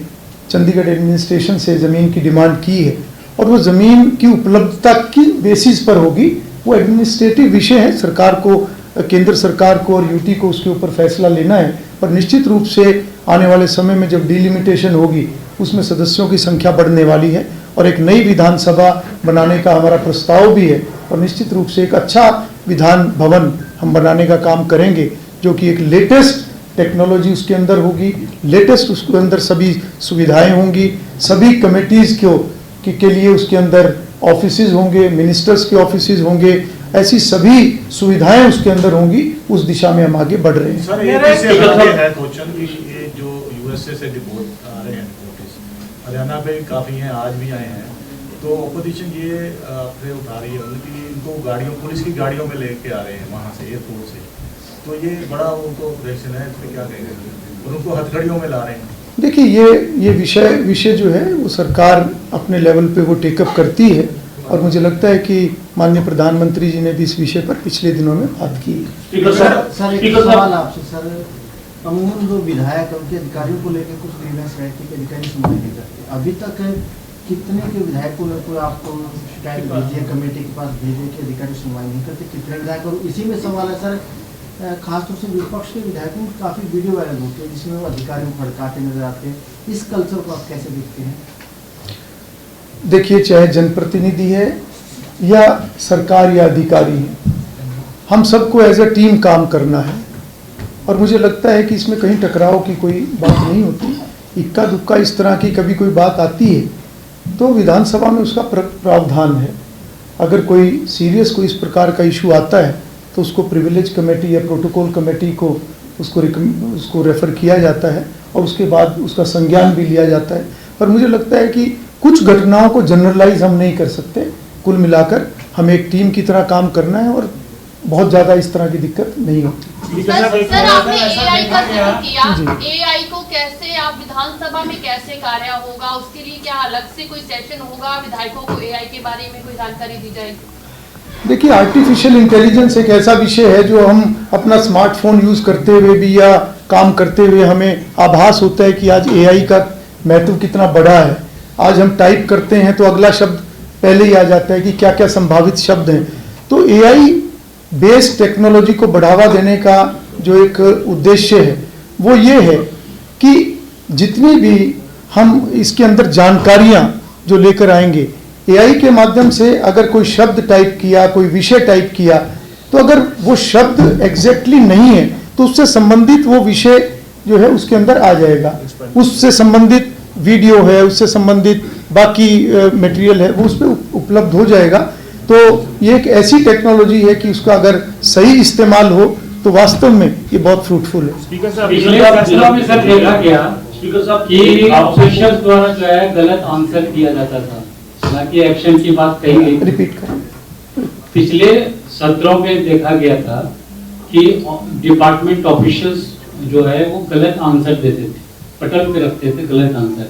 Speaker 1: चंडीगढ़ एडमिनिस्ट्रेशन से ज़मीन की डिमांड की है और वो ज़मीन की उपलब्धता की बेसिस पर होगी। वो एडमिनिस्ट्रेटिव विषय है, सरकार को, केंद्र सरकार को और यूटी को उसके ऊपर फैसला लेना है। पर निश्चित रूप से आने वाले समय में जब डिलिमिटेशन होगी उसमें सदस्यों की संख्या बढ़ने वाली है और एक नई विधानसभा बनाने का हमारा प्रस्ताव भी है और निश्चित रूप से एक अच्छा विधान भवन हम बनाने का काम करेंगे जो कि एक लेटेस्ट टेक्नोलॉजी उसके अंदर होगी, लेटेस्ट उसके अंदर सभी सुविधाएं होंगी, सभी कमेटीज़ के लिए उसके अंदर ऑफिसेज होंगे, मिनिस्टर्स के ऑफिसेज होंगे, ऐसी सभी सुविधाएं उसके अंदर होंगी। उस दिशा में हम आगे बढ़ रहे हैं।
Speaker 6: सर, एक ऐसे है क्वेश्चन कि ये जो यूएसए से डिपोर्ट आ रहे हैं नोटिस, हरियाणा पे काफ़ी हैं, आज भी आए हैं, तो अपोजिशन ये आपसे उठा रही है कि इनको गाड़ियों, पुलिस की गाड़ियों में लेके आ रहे हैं वहाँ से, एयरपोर्ट से, तो ये बड़ा उनको ऑपरेशन है, इस पर क्या कहेंगे? और उनको हथकड़ियों में ला रहे हैं।
Speaker 1: देखिए, ये विषय जो है वो सरकार अपने लेवल पे वो टेकअप करती है और मुझे लगता है कि माननीय प्रधानमंत्री जी ने भी इस विषय पर पिछले दिनों में बात की है।
Speaker 8: सर, एक सवाल आपसे सर, अमूमन जो विधायक उनके अधिकारियों को लेकर कुछ ग्रीवेंस रहती है, अधिकारी सुनवाई नहीं करते। अभी तक कितने के विधायकों ने कोई आपको शिकायत भेजी है, कमेटी के पास भेजे कि अधिकारी सुनवाई नहीं करते, कितने विधायक? और इसी में सवाल है सर, खासतौर से विपक्ष के विधायकों की काफ़ी वीडियो वायरल होती है जिसमें वो अधिकारियों को भड़काते नजर आते हैं। इस कल्चर को आप कैसे देखते हैं?
Speaker 1: देखिए, चाहे जनप्रतिनिधि है या सरकार या अधिकारी है, हम सबको एज अ टीम काम करना है और मुझे लगता है कि इसमें कहीं टकराव की कोई बात नहीं होती। इक्का दुक्का इस तरह की कभी कोई बात आती है तो विधानसभा में उसका प्रावधान है। अगर कोई सीरियस कोई इस प्रकार का इशू आता है तो उसको प्रिविलेज कमेटी या प्रोटोकॉल कमेटी को उसको रेफर किया जाता है और उसके बाद उसका संज्ञान भी लिया जाता है। पर मुझे लगता है कि कुछ घटनाओं को जनरलाइज हम नहीं कर सकते। कुल मिलाकर हमें एक टीम की तरह काम करना है और बहुत ज़्यादा इस तरह की दिक्कत नहीं होती।
Speaker 9: सर, आपने एआई का जिक्र किया, एआई को कैसे आप विधानसभा में कैसे कार्य होगा, उसके लिए क्या अलग से कोई सेशन होगा, विधायकों को एआई के बारे में कोई जानकारी दी जाएगी?
Speaker 1: देखिए, आर्टिफिशियल इंटेलिजेंस एक ऐसा विषय है जो हम अपना स्मार्टफोन यूज़ करते हुए भी या काम करते हुए हमें आभास होता है कि आज एआई का महत्व कितना बड़ा है। आज हम टाइप करते हैं तो अगला शब्द पहले ही आ जाता है कि क्या क्या संभावित शब्द हैं। तो एआई बेस्ड टेक्नोलॉजी को बढ़ावा देने का जो एक उद्देश्य है वो ये है कि जितनी भी हम इसके अंदर जानकारियां जो लेकर आएंगे एआई के माध्यम से, अगर कोई शब्द टाइप किया, कोई विषय टाइप किया, तो अगर वो शब्द एग्जैक्टली नहीं है तो उससे संबंधित वो विषय जो है उसके अंदर आ जाएगा, उससे संबंधित वीडियो है, उससे संबंधित बाकी मटेरियल है वो उस पर उपलब्ध हो जाएगा। तो ये एक ऐसी टेक्नोलॉजी है कि उसका अगर सही इस्तेमाल हो तो वास्तव में ये बहुत फ्रूटफुल है।
Speaker 3: स्पीकर साहब,
Speaker 10: पिछले फैसलों में सर देखा गया कि ऑफिशियल्स द्वारा जो है गलत आंसर दिया जाता था, हालांकि एक्शन की बात कही गई।
Speaker 1: रिपीट करें।
Speaker 10: पिछले सत्रों में देखा गया था कि डिपार्टमेंट ऑफिशियल्स जो है वो गलत आंसर देते थे, पटल पे रखते थे गलत आंसर।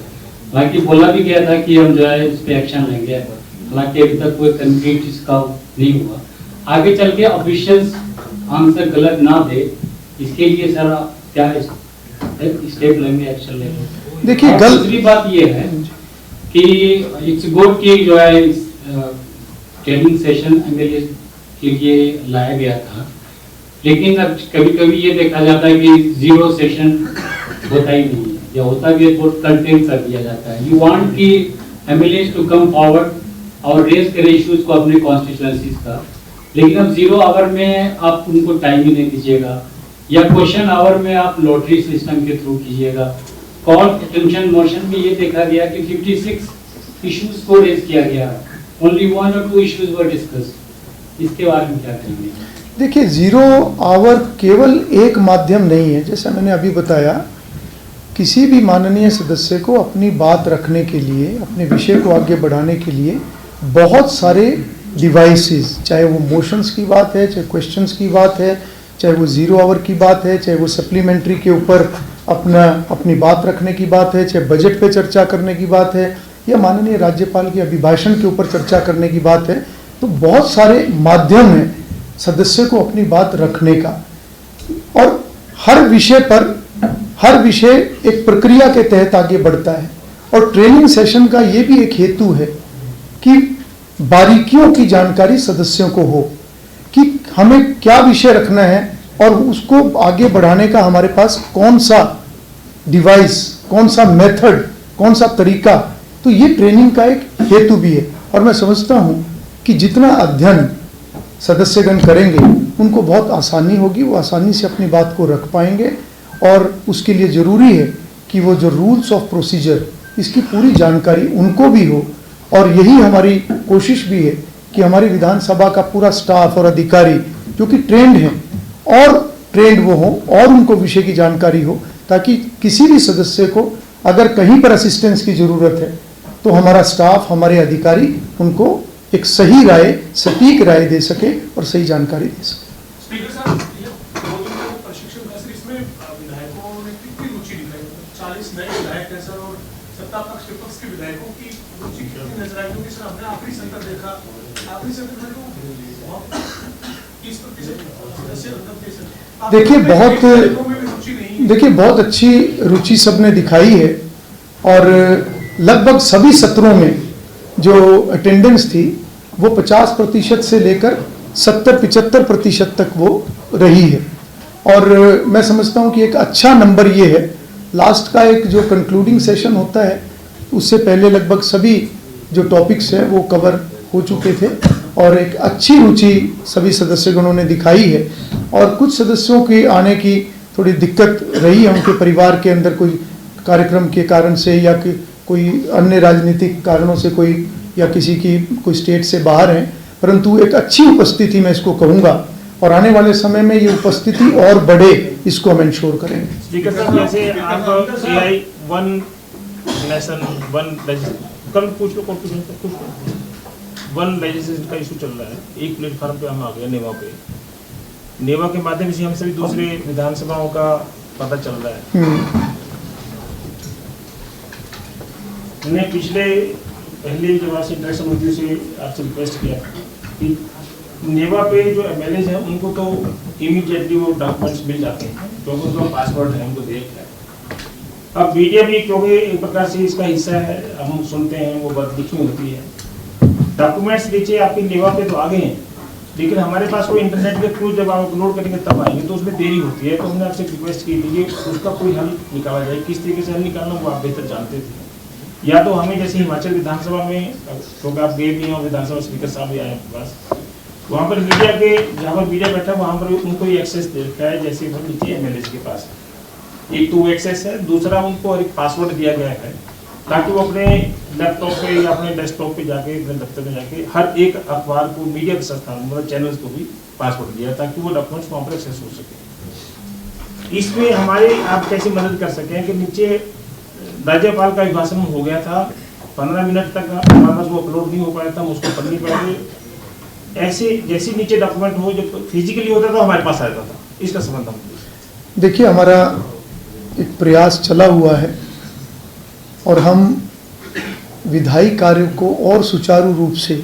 Speaker 10: हालांकि बोला भी गया था कि हम जो है इस पे एक्शन लेंगे, हालांकि अभी तक कोई कंक्रीट इसका नहीं हुआ। आगे चल के ऑफिशियल्स आंसर गलत ना दे, इसके लिए सर क्या स्टेप लेंगे, एक्शन लेंगे?
Speaker 1: देखिए
Speaker 10: दूसरी बात ये है कि इट्स गुड की जो है ट्रेनिंग सेशन एमएलए के लिए लाया गया था, लेकिन अब कभी कभी ये देखा जाता है कि जीरो सेशन होता ही नहीं है, या होता भी है तो कंटेंट कर दिया जाता है। यू वांट कि एमएलए टू कम फॉरवर्ड और रेज करे इश्यूज को अपने कॉन्स्टिट्यूएंसीज का, लेकिन अब 0 आवर में आप उनको टाइम ही नहीं दीजिएगा, या क्वेश्चन आवर में आप लॉटरी सिस्टम के थ्रू कीजिएगा। कॉल अटेंशन मोशन में ये देखा गया कि 56 इश्यूज को रेज किया गया, only 1 or 2 issues were discussed. इसके बारे में क्या कहेंगे?
Speaker 1: देखिए 0 आवर केवल एक माध्यम नहीं है, जैसा मैंने अभी बताया, किसी भी माननीय सदस्य को अपनी बात रखने के लिए, अपने विषय को आगे बढ़ाने के लिए बहुत सारे डिवाइसेस, चाहे वो मोशंस की बात है, चाहे क्वेश्चंस की बात है, चाहे वो 0 आवर की बात है, चाहे वो सप्लीमेंट्री के ऊपर अपनी बात रखने की बात है, चाहे बजट पे चर्चा करने की बात है, या माननीय राज्यपाल के अभिभाषण के ऊपर चर्चा करने की बात है, तो बहुत सारे माध्यम हैं सदस्य को अपनी बात रखने का। और हर विषय एक प्रक्रिया के तहत आगे बढ़ता है, और ट्रेनिंग सेशन का ये भी एक हेतु है कि बारीकियों की जानकारी सदस्यों को हो कि हमें क्या विषय रखना है और उसको आगे बढ़ाने का हमारे पास कौन सा डिवाइस, कौन सा मेथड, कौन सा तरीका। तो ये ट्रेनिंग का एक हेतु भी है, और मैं समझता हूँ कि जितना अध्ययन सदस्यगण करेंगे उनको बहुत आसानी होगी, वो आसानी से अपनी बात को रख पाएंगे। और उसके लिए ज़रूरी है कि वो जो रूल्स ऑफ प्रोसीजर, इसकी पूरी जानकारी उनको भी हो। और यही हमारी कोशिश भी है कि हमारी विधानसभा का पूरा स्टाफ और अधिकारी जो कि ट्रेंड हैं और ट्रेंड वो हों और उनको विषय की जानकारी हो, ताकि किसी भी सदस्य को अगर कहीं पर असिस्टेंस की ज़रूरत है तो हमारा स्टाफ, हमारे अधिकारी उनको एक सही राय, सटीक राय दे सके और सही जानकारी दे सके।
Speaker 11: स्पीकर साहब, ये 2 दिन का प्रशिक्षण था सर, इसमें विधायकों ने कितनी रुचि दिखाई? 40 नए विधायक हैं सर, और सत्ता पक्ष विपक्ष के विधायकों की रुचि कितनी नजर आई? क्योंकि सर हमने आखिरी सत्र देखा, आखिरी सत्र में तो 30% सदस्य अंदर थे सर।
Speaker 1: देखिए बहुत अच्छी रुचि सबने दिखाई है, और लगभग सभी सत्रों में जो अटेंडेंस थी वो 50% से लेकर 70-75% तक वो रही है। और मैं समझता हूँ कि एक अच्छा नंबर ये है। लास्ट का एक जो कंक्लूडिंग सेशन होता है उससे पहले लगभग सभी जो टॉपिक्स हैं वो कवर हो चुके थे, और एक अच्छी रुचि सभी सदस्यगणों ने दिखाई है। और कुछ सदस्यों के आने की थोड़ी दिक्कत रही है, उनके परिवार के अंदर कोई कार्यक्रम के कारण से या कोई अन्य राजनीतिक कारणों से कोई, या किसी की कोई स्टेट से बाहर हैं, परंतु एक अच्छी उपस्थिति मैं इसको कहूँगा, और आने वाले समय में ये उपस्थिति और बढ़े, इसको हम इंश्योर करेंगे।
Speaker 3: स्पीकर साहब, जैसे आप AI 1 नेशन 1 कल पूछ लो, वन लेजिस्लेशन का इशू चल रहा है, एक प्लेटफॉर्म पे हम आ गए नेवा पे। नेवा के माध्यम से हम सभी दूसरे विधानसभाओं का पता चल रहा है। मैंने पहले जब आपसे इंटरेक्शन होती है उसे आपसे रिक्वेस्ट किया कि नेवा पे जो MLAs हैं उनको तो इमीडिएटली वो डॉक्यूमेंट्स मिल जाते हैं, क्योंकि उनका पासवर्ड है, उनको देख है। अब मीडिया भी क्योंकि एक प्रकार से इसका हिस्सा है, हम सुनते हैं, वो बात लिखी होती है। डॉक्यूमेंट्स नीचे आपके नेवा पे तो आ गए हैं, लेकिन हमारे पास वो इंटरनेट के थ्रू जब आप अपलोड करेंगे तब आएंगे, तो उसमें देरी होती है। तो हमने आपसे रिक्वेस्ट की थी कि उसका कोई हल निकाला जाए। किस तरीके से हल निकालना वो आप बेहतर जानते थे। या तो हमें जैसे हिमाचल विधानसभा में, क्योंकि आप गए भी हैं और विधानसभा स्पीकर साहब भी आए आपके पास, वहाँ पर मीडिया के, जहाँ पर मीडिया बैठा है वहाँ पर उनको ही एक्सेस देता है, जैसे वो नीचे एमएलए के पास है। एक तो वो एक्सेस है, दूसरा उनको एक पासवर्ड दिया गया है ताकि वो अपने लैपटॉप पे या अपने डेस्कटॉप पे जाके अपने दफ्तर में जाके हर एक अखबार को, मीडिया के संस्थान मतलब चैनल्स को भी पासवर्ड दिया ताकि वो डॉक्यूमेंट्स वहाँ पर एक्सेस हो सके। इसमें हमारे आप कैसे मदद कर सकें कि नीचे राज्यपाल का अभिभाषण हो गया था, 15 मिनट तक हमारे पास वो अपलोड नहीं हो पाया था, उसको पढ़नी पड़ी। ऐसे जैसे नीचे डॉक्यूमेंट हो जो फिजिकली होता था हमारे पास आ जाता था, इसका संबंध हम
Speaker 1: देखिए हमारा एक प्रयास चला हुआ है और हम विधायी कार्य को और सुचारू रूप से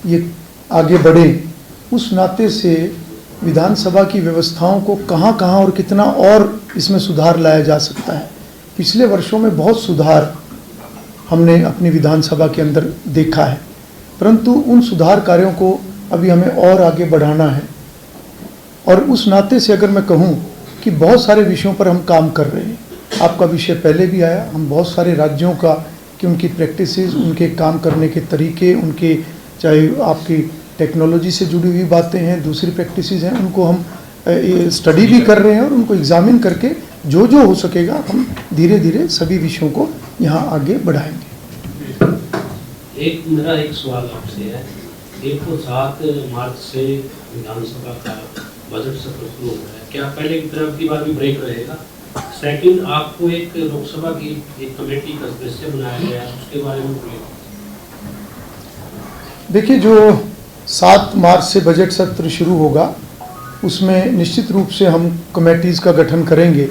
Speaker 1: ये आगे बढ़े, उस नाते से विधानसभा की व्यवस्थाओं को कहाँ कहाँ और कितना और इसमें सुधार लाया जा सकता है। पिछले वर्षों में बहुत सुधार हमने अपनी विधानसभा के अंदर देखा है, परंतु उन सुधार कार्यों को अभी हमें और आगे बढ़ाना है। और उस नाते से अगर मैं कहूँ कि बहुत सारे विषयों पर हम काम कर रहे हैं, आपका विषय पहले भी आया, हम बहुत सारे राज्यों का कि उनकी प्रैक्टिसेस, उनके काम करने के तरीके, उनके चाहे आपकी टेक्नोलॉजी से जुड़ी हुई बातें हैं, दूसरी प्रैक्टिसेस हैं, उनको हम स्टडी भी कर रहे हैं और उनको एग्जामिन करके जो जो हो सकेगा हम धीरे धीरे सभी विषयों को यहाँ आगे बढ़ाएंगे।
Speaker 12: मेरा एक सवाल आपसे है, देखो 7 मार्च से विधानसभा का बजट सत्र शुरू हो रहा है, क्या पहले की तरफ की बार भी ब्रेक रहेगा? सेकंड, आपको एक लोकसभा की एक कमेटी का सदस्य बनाया गया है, उसके बारे में बोलिए।
Speaker 1: देखिए जो 7 मार्च से बजट सत्र शुरू होगा उसमें निश्चित रूप से हम कमेटीज़ का गठन करेंगे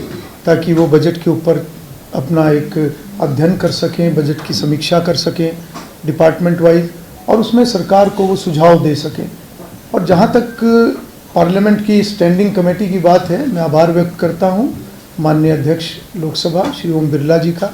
Speaker 1: ताकि वो बजट के ऊपर अपना एक अध्ययन कर सकें, बजट की समीक्षा कर सकें डिपार्टमेंट वाइज, और उसमें सरकार को वो सुझाव दे सकें। और जहाँ तक पार्लियामेंट की स्टैंडिंग कमेटी की बात है, मैं आभार व्यक्त करता हूँ माननीय अध्यक्ष लोकसभा श्री ओम बिरला जी का,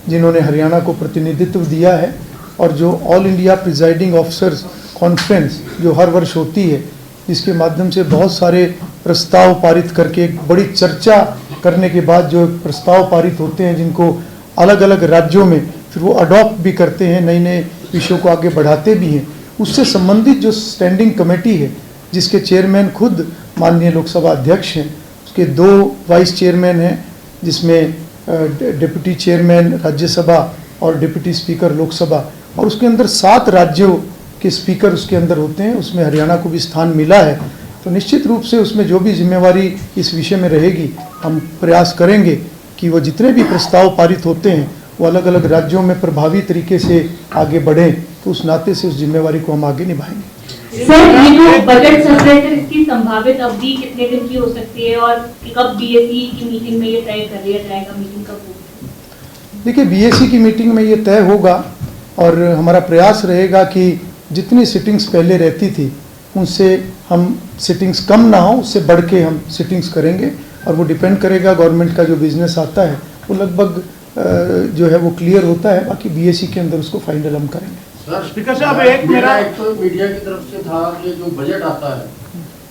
Speaker 1: जिन्होंने हरियाणा को प्रतिनिधित्व दिया है, और जो all India presiding officers conference जो हर वर्ष होती है, जिसके माध्यम से बहुत सारे प्रस्ताव पारित करके एक बड़ी चर्चा करने के बाद जो प्रस्ताव पारित होते हैं, जिनको अलग अलग राज्यों में फिर वो अडॉप्ट भी करते हैं, नए नए विषयों को आगे बढ़ाते भी हैं, उससे संबंधित जो स्टैंडिंग कमेटी है जिसके चेयरमैन खुद माननीय लोकसभा अध्यक्ष हैं, उसके 2 वाइस चेयरमैन हैं, जिसमें डिप्टी चेयरमैन राज्यसभा और डिप्टी स्पीकर लोकसभा, और उसके अंदर 7 राज्यों के स्पीकर उसके अंदर होते हैं, उसमें हरियाणा को भी स्थान मिला है। तो निश्चित रूप से उसमें जो भी जिम्मेवारी इस विषय में रहेगी, हम प्रयास करेंगे कि वो जितने भी प्रस्ताव पारित होते हैं वो अलग अलग राज्यों में प्रभावी तरीके से आगे बढ़ें, तो उस नाते से उस जिम्मेवारी को हम आगे निभाएंगे।
Speaker 13: सर, ये जो बजट सत्र है, इसकी संभावित अवधि कितने दिन की हो सकती है और कब बीएसी की मीटिंग में ये तय कर लिया जाएगा, मीटिंग कब होगी?
Speaker 1: देखिए बीएसी की मीटिंग में ये तय होगा और हमारा प्रयास रहेगा कि जितनी सिटिंग्स पहले रहती थी उनसे हम सिटिंग्स कम ना हो, उससे बढ़ के हम सिटिंग्स करेंगे, और वो डिपेंड करेगा गवर्नमेंट का जो बिजनेस आता है वो लगभग जो है वो क्लियर होता है, बाकी बीएसी के अंदर उसको फाइनल हम करेंगे।
Speaker 8: सर
Speaker 4: स्पीकर साहब, एक मेरा
Speaker 8: तो मीडिया की तरफ से था कि जो बजट आता है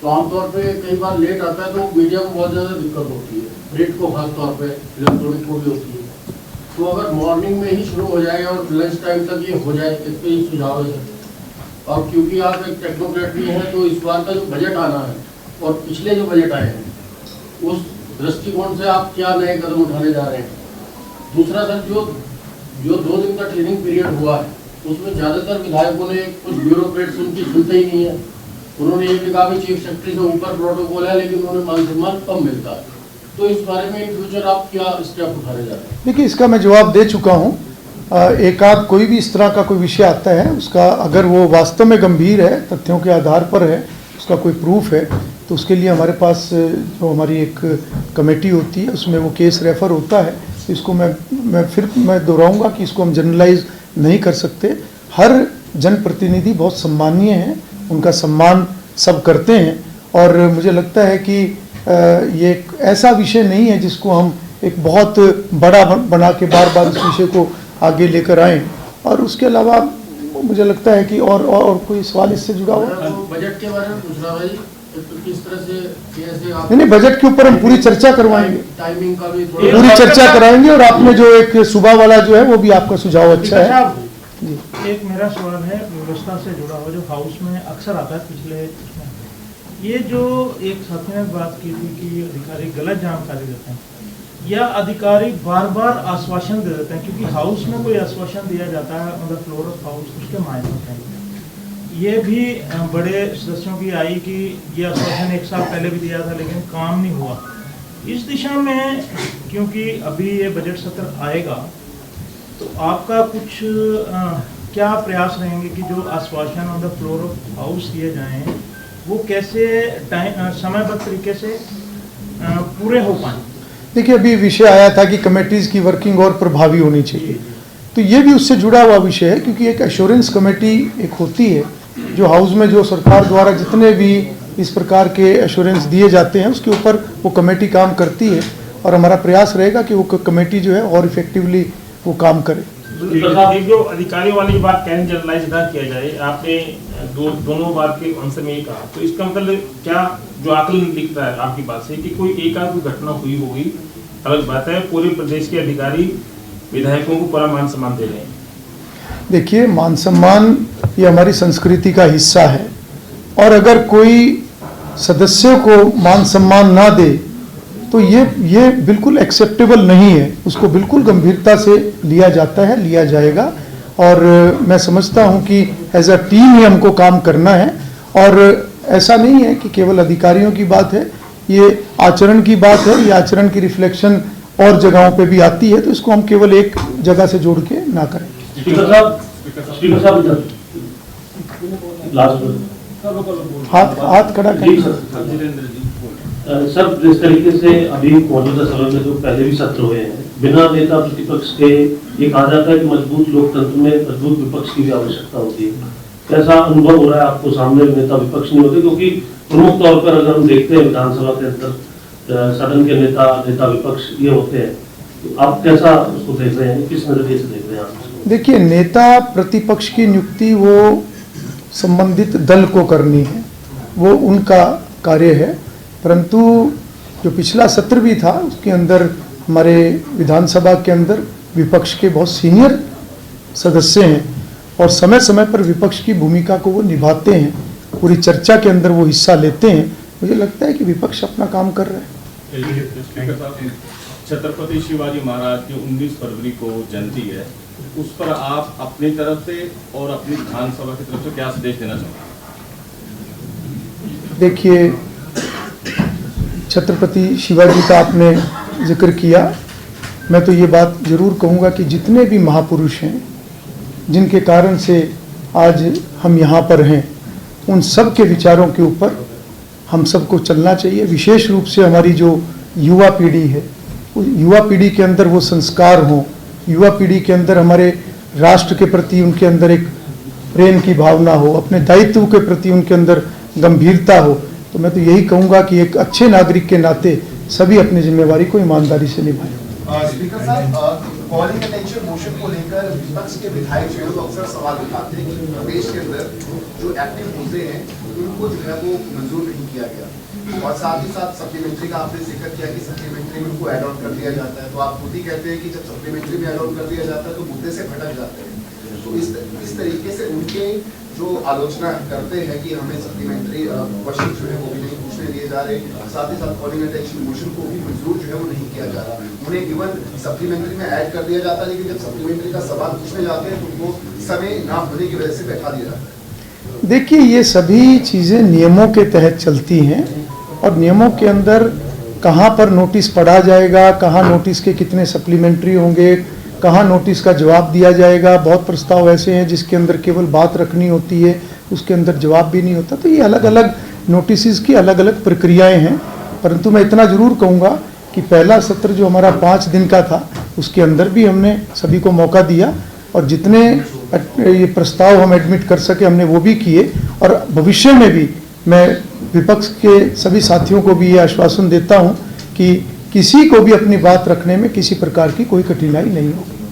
Speaker 8: तो आमतौर पे कई बार लेट आता है, तो मीडिया को बहुत ज़्यादा दिक्कत होती है, प्रिंट को खास तौर पे, इलेक्ट्रॉनिक को भी होती है। तो अगर मॉर्निंग में ही शुरू हो जाए और लंच टाइम तक ये हो जाए, इस पर ही सुझाव है। और क्योंकि आप एक टेक्नोक्रेट भी हैं, तो इस बार का जो बजट आना है और पिछले जो बजट आए हैं, उस दृष्टिकोण से आप क्या नए कदम उठाने जा रहे हैं? दूसरा सर, जो 2 दिन का ट्रेनिंग पीरियड हुआ है उसमें ज़्यादातर विधायकों ने, कुछ ब्यूरोक्रेट्स उनकी सुनते ही नहीं है। उन्होंने ये भी कहा कि चीफ सेक्रेटरी से ऊपर प्रोटोकॉल है, लेकिन उन्हें मान सम्मान कम मिलता है। तो इस बारे में इन फ्यूचर आप क्या स्टेप उठाने जा रहे हैं?
Speaker 1: देखिए इसका मैं जवाब दे चुका हूँ। एक आध कोई भी इस तरह का कोई विषय आता है, उसका अगर वो वास्तव में गंभीर है, तथ्यों के आधार पर है, उसका कोई प्रूफ है, तो उसके लिए हमारे पास जो हमारी एक कमेटी होती है उसमें वो केस रेफर होता है। इसको मैं दोहराऊंगा कि इसको हम जनरलाइज नहीं कर सकते। हर जनप्रतिनिधि बहुत सम्मानीय हैं, उनका सम्मान सब करते हैं, और मुझे लगता है कि ये एक ऐसा विषय नहीं है जिसको हम एक बहुत बड़ा बना के बार बार इस विषय को आगे लेकर आएँ। और उसके अलावा मुझे लगता है कि और कोई सवाल इससे जुड़ा हुआ
Speaker 8: बजट के बारे में पूछ रहा भाई, तो किस तरह से कैसे आप
Speaker 1: नहीं, बजट के ऊपर हम पूरी चर्चा करवाएंगे,
Speaker 8: टाइमिंग का भी
Speaker 1: पूरी चर्चा कराएंगे, और आपने जो एक सुबह वाला जो है वो भी आपका सुझाव अच्छा है, जी।
Speaker 4: एक मेरा सवाल है व्यवस्था से जुड़ा हुआ, जो हाउस में अक्सर आता है पिछले उसमें, ये जो एक साथी ने बात की थी कि अधिकारी गलत जानकारी देते हैं या अधिकारी बार बार आश्वासन दे देते हैं, क्योंकि हाउस में कोई आश्वासन दिया जाता है मतलब फ्लोर ऑफ हाउस, उसके मायने होते हैं। ये भी बड़े सदस्यों की आई कि ये आश्वासन 1 साल पहले भी दिया था लेकिन काम नहीं हुआ। इस दिशा में क्योंकि अभी ये बजट सत्र आएगा तो आपका कुछ क्या प्रयास रहेंगे कि जो आश्वासन on the floor of house दिए जाएं वो कैसे समयबद्ध तरीके से पूरे हो पाएं?
Speaker 1: देखिए, अभी विषय आया था कि कमेटीज़ की वर्किंग और प्रभावी होनी चाहिए, तो ये भी उससे जुड़ा हुआ विषय है, क्योंकि एक एश्योरेंस कमेटी एक होती है जो हाउस में जो सरकार द्वारा जितने भी इस प्रकार के एश्योरेंस दिए जाते हैं उसके ऊपर वो कमेटी काम करती है, और हमारा प्रयास रहेगा कि वो कमेटी जो है और इफेक्टिवली वो काम करे।
Speaker 3: जो अधिकारियों वाली बात कैन जनरलाइज ना किया जाए, आपने दोनों बात के आंसर में ही कहा, तो इसका मतलब क्या जो आकलन दिखता है आपकी बात से कि कोई एक आध घटना हुई होगी, अलग बात है, पूरे प्रदेश के अधिकारी विधायकों को पूरा मान सम्मान दे रहे हैं।
Speaker 1: देखिए, मान सम्मान ये हमारी संस्कृति का हिस्सा है, और अगर कोई सदस्यों को मान सम्मान ना दे तो ये बिल्कुल एक्सेप्टेबल नहीं है, उसको बिल्कुल गंभीरता से लिया जाता है, लिया जाएगा, और मैं समझता हूं कि एज अ टीम ही हमको काम करना है, और ऐसा नहीं है कि केवल अधिकारियों की बात है, ये आचरण की बात है, ये आचरण की रिफ्लेक्शन और जगहों पे भी आती है, तो इसको हम केवल एक जगह से जोड़ के ना करें। हाथ खड़ा करें
Speaker 12: सर। जिस तरीके से अभी मौजूदा समय में जो पहले भी सत्र हुए हैं, बिना नेता प्रतिपक्ष के ये कहा जाता है कि मजबूत लोकतंत्र में मजबूत विपक्ष की भी आवश्यकता होती है। कैसा अनुभव हो रहा है आपको? सामने नेता विपक्ष नहीं होते, क्योंकि प्रमुख तौर पर अगर हम देखते हैं विधानसभा के अंदर सदन के नेता विपक्ष ये होते हैं, तो आप कैसा उसको देख रहे हैं, किस नजरिए से देख रहे हैं आप?
Speaker 1: देखिए, नेता प्रतिपक्ष की नियुक्ति वो संबंधित दल को करनी है, वो उनका कार्य है, परंतु जो पिछला सत्र भी था उसके अंदर हमारे विधानसभा के अंदर विपक्ष के बहुत सीनियर सदस्य हैं, और समय समय पर विपक्ष की भूमिका को वो निभाते हैं, पूरी चर्चा के अंदर वो हिस्सा लेते हैं। मुझे लगता है कि विपक्ष अपना काम कर रहा है।
Speaker 14: छत्रपति शिवाजी महाराज की 19 फरवरी को जयंती है, उस पर आप अपनी तरफ से और अपनी विधानसभा की तरफ से क्या संदेश देना चाहोगे?
Speaker 1: देखिए, छत्रपति शिवाजी का आपने जिक्र किया, मैं तो ये बात जरूर कहूँगा कि जितने भी महापुरुष हैं जिनके कारण से आज हम यहाँ पर हैं, उन सब के विचारों के ऊपर हम सबको चलना चाहिए। विशेष रूप से हमारी जो युवा पीढ़ी है, युवा पीढ़ी के अंदर वो संस्कार हों, युवा पीढ़ी के अंदर हमारे राष्ट्र के प्रति उनके अंदर एक प्रेम की भावना हो, अपने दायित्व के प्रति उनके अंदर गंभीरता हो। तो मैं तो यही कहूँगा कि एक अच्छे नागरिक के नाते सभी अपनी जिम्मेवारी को ईमानदारी से निभाएं।
Speaker 15: स्पीकर साहब, कॉलिंग अटेंशन मोशन को लेकर विपक्ष के विधायक जो है अक्सर सवाल उठाते हैं कि प्रदेश के अंदर जो एक्टिव मुद्दे हैं उनको जो है वो मंजूर नहीं किया गया, और साथ ही साथ सप्लीमेंट्री का आपने जिक्र किया कि सप्लीमेंट्री में उनको ऐड ऑन कर दिया जाता है, तो आप खुद ही कहते हैं कि जब सप्लीमेंट्री में ऐड ऑन कर दिया जाता है तो मुद्दे से भटक जाते हैं। तो इस तरीके से उनके जो आलोचना करते हैं कि हमें सप्लीमेंट्री क्वेश्चन जो है वो भी नहीं पूछने दिए जा रहे, साथ ही साथ कॉलिंग अटेंशन मोशन को भी मंजूर जो है वो नहीं किया जा रहा, उन्हें इवन सप्लीमेंट्री में ऐड कर दिया जाता है, लेकिन जब सप्लीमेंट्री का सवाल पूछने जाते हैं तो उनको समय ना होने की वजह से बैठा दिया जाता है।
Speaker 1: देखिए, ये सभी चीज़ें नियमों के तहत चलती हैं, और नियमों के अंदर कहाँ पर नोटिस पढ़ा जाएगा, कहाँ नोटिस के कितने सप्लीमेंट्री होंगे, कहाँ नोटिस का जवाब दिया जाएगा। बहुत प्रस्ताव ऐसे हैं जिसके अंदर केवल बात रखनी होती है, उसके अंदर जवाब भी नहीं होता। तो ये अलग अलग नोटिस की अलग अलग प्रक्रियाएं हैं, परंतु मैं इतना ज़रूर कहूँगा कि पहला सत्र जो हमारा 5 दिन का था उसके अंदर भी हमने सभी को मौका दिया, और जितने ये प्रस्ताव हम एडमिट कर सके हमने वो भी किए, और भविष्य में भी मैं विपक्ष के सभी साथियों को भी ये आश्वासन देता हूँ कि किसी को भी अपनी बात रखने में किसी प्रकार की कोई कठिनाई नहीं होगी।